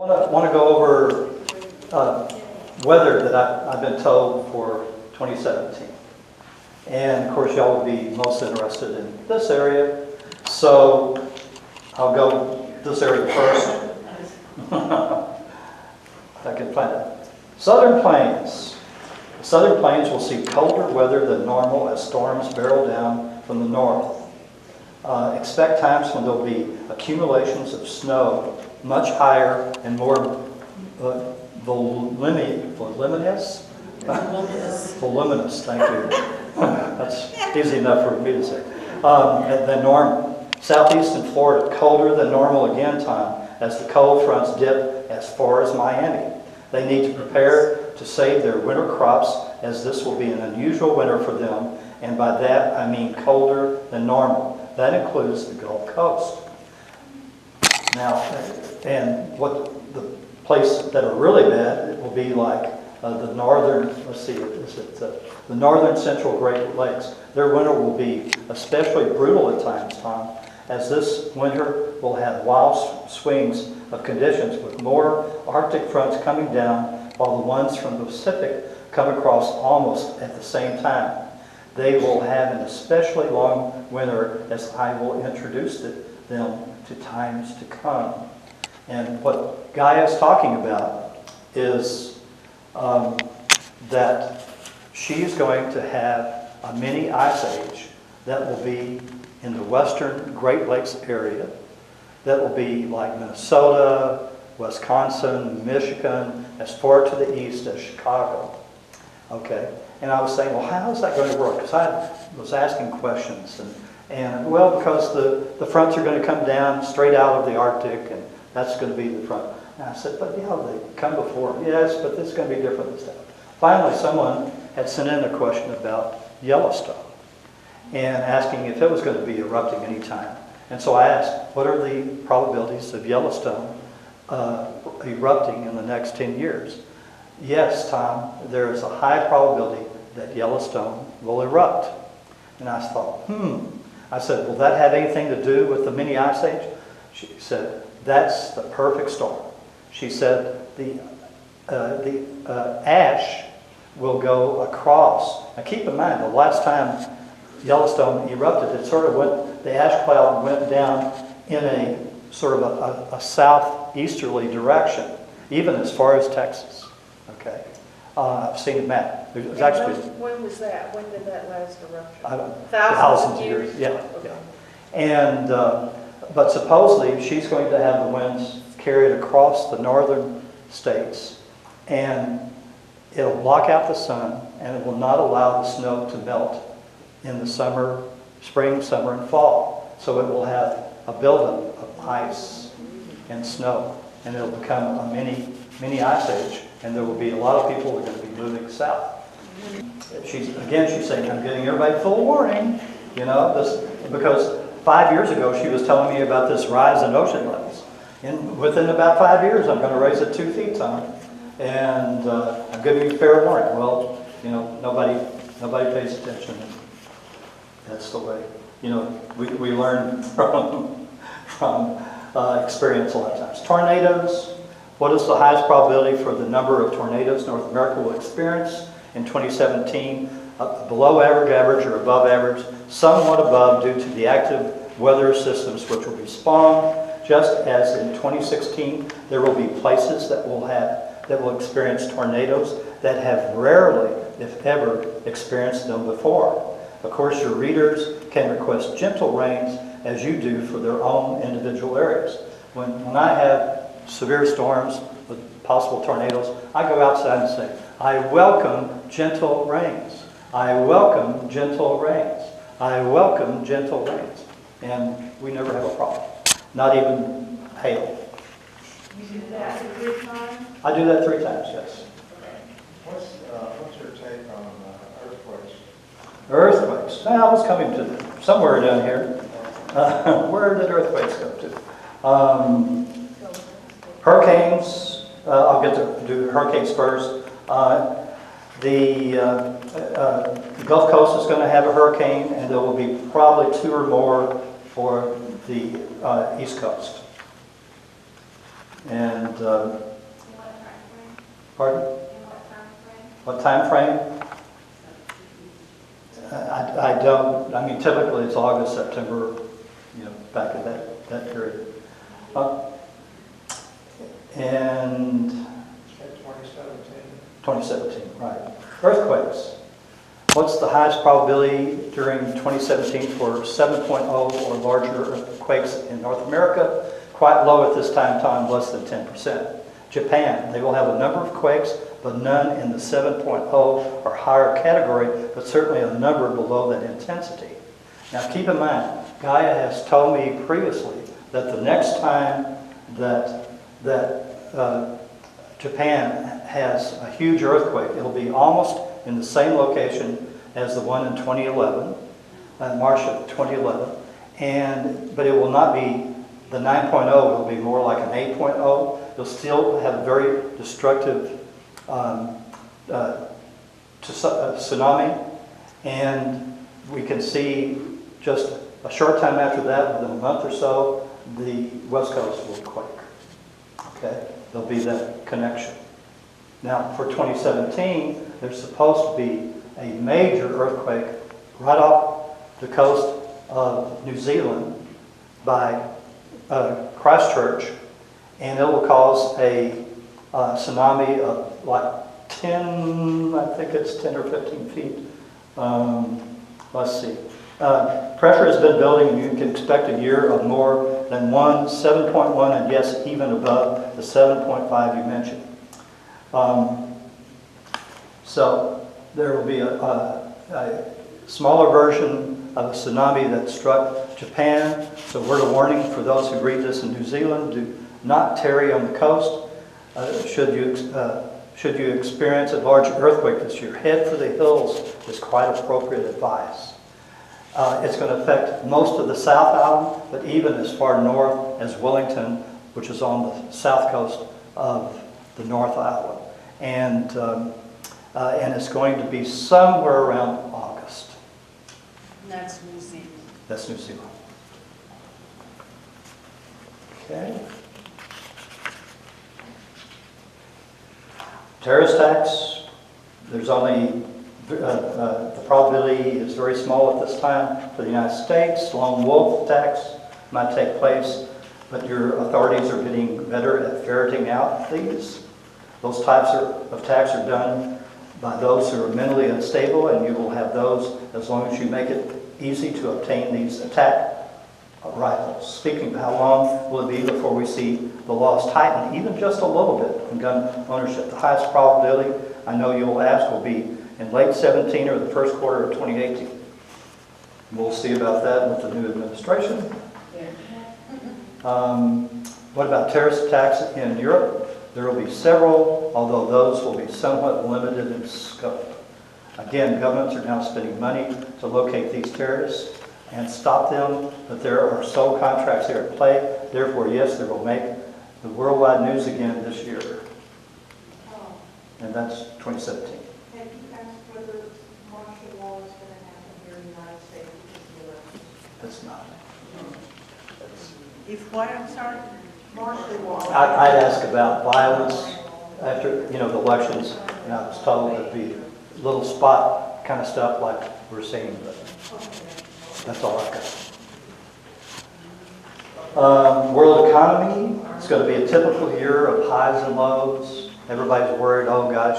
I want to go over weather that I've been told for 2017. And of course, y'all will be most interested in this area. So I'll go this area first. If I can find it. Southern Plains. The Southern Plains will see colder weather than normal as storms barrel down from the north. Expect times when there will be accumulations of snow much higher and more voluminous. Voluminous, thank you. That's easy enough for me to say. Than normal. Southeastern Florida, colder than normal again, Tom, as the cold fronts dip as far as Miami. They need to prepare to save their winter crops, as this will be an unusual winter for them, and by that I mean colder than normal. That includes the Gulf Coast. Now, and what the place that are really bad, it will be like the northern, the northern central Great Lakes. Their winter will be especially brutal at times, Tom, as this winter will have wild swings of conditions with more Arctic fronts coming down while the ones from the Pacific come across almost at the same time. They will have an especially long winter, as I will introduce them to times to come. And what Gaia is talking about is that she's going to have a mini ice age that will be in the western Great Lakes area, that will be like Minnesota, Wisconsin, Michigan, as far to the east as Chicago. Okay, and I was saying, well, how is that going to work? Because I was asking questions, and well, because the fronts are going to come down straight out of the Arctic, and that's going to be the front. And I said, but yeah, they come before. Yes, but this is going to be different than stuff. Finally, someone had sent in a question about Yellowstone and asking if it was going to be erupting anytime. And so I asked, what are the probabilities of Yellowstone erupting in the next 10 years? Yes, Tom, there is a high probability that Yellowstone will erupt. And I thought, I said, will that have anything to do with the mini ice age? She said, that's the perfect storm. She said, the ash will go across. Now keep in mind, the last time Yellowstone erupted, it sort of went, the ash cloud went down in a sort of a southeasterly direction, even as far as Texas. Okay, I've seen the map. There's actually. When was that? When did that last eruption? I don't know. Thousands of years. Yeah, okay. Yeah. And but supposedly she's going to have the winds carried across the northern states, and it'll block out the sun, and it will not allow the snow to melt in the summer, spring, summer, and fall. So it will have a buildup of ice and snow, and it'll become a mini ice age, and there will be a lot of people who are going to be moving south. She's saying, I'm getting everybody full warning, you know, this, because 5 years ago she was telling me about this rise in ocean levels. And within about 5 years, I'm going to raise it 2 feet, Tom, and I'm giving you fair warning. Well, you know, nobody pays attention. That's the way, you know, we learn from experience a lot of times. Tornadoes. What is the highest probability for the number of tornadoes North America will experience in 2017? Below average, or above average, somewhat above due to the active weather systems which will be spawned. Just as in 2016, there will be places that will experience tornadoes that have rarely, if ever, experienced them before. Of course, your readers can request gentle rains as you do for their own individual areas. When I have severe storms with possible tornadoes, I go outside and say, I welcome gentle rains. I welcome gentle rains. I welcome gentle rains. And we never have a problem. Not even hail. You do that 3 times? I do that 3 times, yes. What's your take on earthquakes? Earthquakes. Now, I was coming to somewhere down here. Where did earthquakes go to? Hurricanes. I'll get to do hurricanes first. The Gulf Coast is going to have a hurricane, and there will be probably 2 or more for the East Coast. And, In what time frame? pardon? In what time frame? What time frame? I don't, I mean, typically it's August, September, back at that period. And Say 2017. 2017, right. Earthquakes. What's the highest probability during 2017 for 7.0 or larger earthquakes in North America? Quite low at this time, less than 10%. Japan, they will have a number of quakes, but none in the 7.0 or higher category, but certainly a number below that intensity. Now keep in mind, Gaia has told me previously that the next time that Japan has a huge earthquake, it'll be almost in the same location as the one in 2011, March of 2011, but it will not be the 9.0, it'll be more like an 8.0. You'll still have very destructive tsunami, and we can see just a short time after that, within a month or so, the West Coast will quake. Okay? There'll be that connection. Now, for 2017, there's supposed to be a major earthquake right off the coast of New Zealand by Christchurch, and it will cause a tsunami of like 10, I think it's 10 or 15 feet. Let's see. Pressure has been building, and you can expect a year of more than 7.1, and yes, even above the 7.5 you mentioned. So there will be a smaller version of a tsunami that struck Japan. So word of warning for those who read this in New Zealand: do not tarry on the coast. Should you experience a large earthquake this year, head for the hills is quite appropriate advice. It's going to affect most of the South Island, but even as far north as Wellington, which is on the south coast of the North Island. And it's going to be somewhere around August. That's New Zealand. That's New Zealand. Okay. Terrorist attacks, there's only, the probability is very small at this time for the United States. Lone wolf attacks might take place, but your authorities are getting better at ferreting out these. Those types of attacks are done by those who are mentally unstable, and you will have those as long as you make it easy to obtain these attack rifles. Speaking of how long will it be before we see the laws tighten, even just a little bit, in gun ownership. The highest probability, I know you will ask, will be in late 17 or the first quarter of 2018. We'll see about that with the new administration. What about terrorist attacks in Europe? There will be several, although those will be somewhat limited in scope. Again, governments are now spending money to locate these terrorists and stop them, but there are sole contracts here at play. Therefore, yes, they will make the worldwide news again this year. And that's 2017. Have you asked whether martial law is going to happen here in the United States because of the election? That's not. If what, I'm sorry? Martial law. I'd ask about violence after, the elections, and I was told it'd be little spot kind of stuff like we're seeing, but that's all I've got. World economy, it's going to be a typical year of highs and lows. Everybody's worried, oh gosh,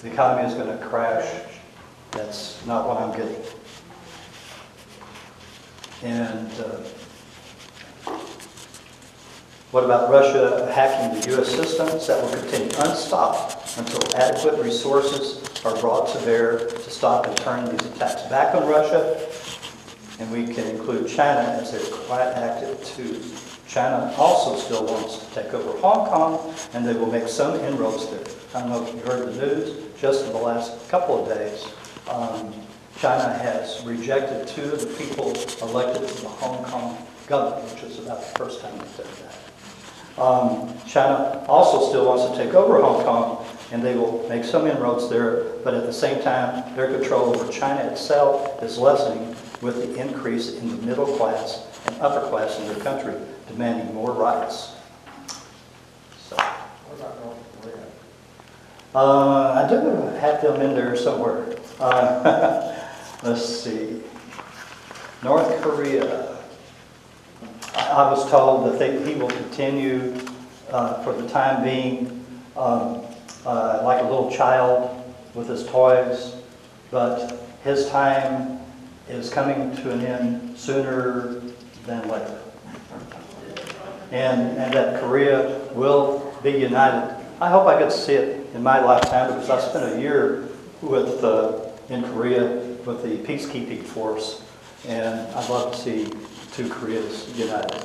the economy is going to crash. That's not what I'm getting. And what about Russia hacking the U.S. systems? That will continue unstopped until adequate resources are brought to bear to stop and turn these attacks back on Russia. And we can include China, as they're quite active too. China also still wants to take over Hong Kong, and they will make some inroads there. I don't know if you heard the news, just in the last couple of days, China has rejected 2 of the people elected to the Hong Kong government, which is about the first time they've done that. China also still wants to take over Hong Kong, and they will make some inroads there, but at the same time, their control over China itself is lessening with the increase in the middle class and upper class in their country demanding more rights. I do have them in there somewhere. Let's see. North Korea. I was told that he will continue for the time being like a little child with his toys, but his time is coming to an end sooner than later. And that Korea will be united. I hope I get to see it in my lifetime because I spent a year in Korea with the peacekeeping force, and I'd love to see two Koreas united.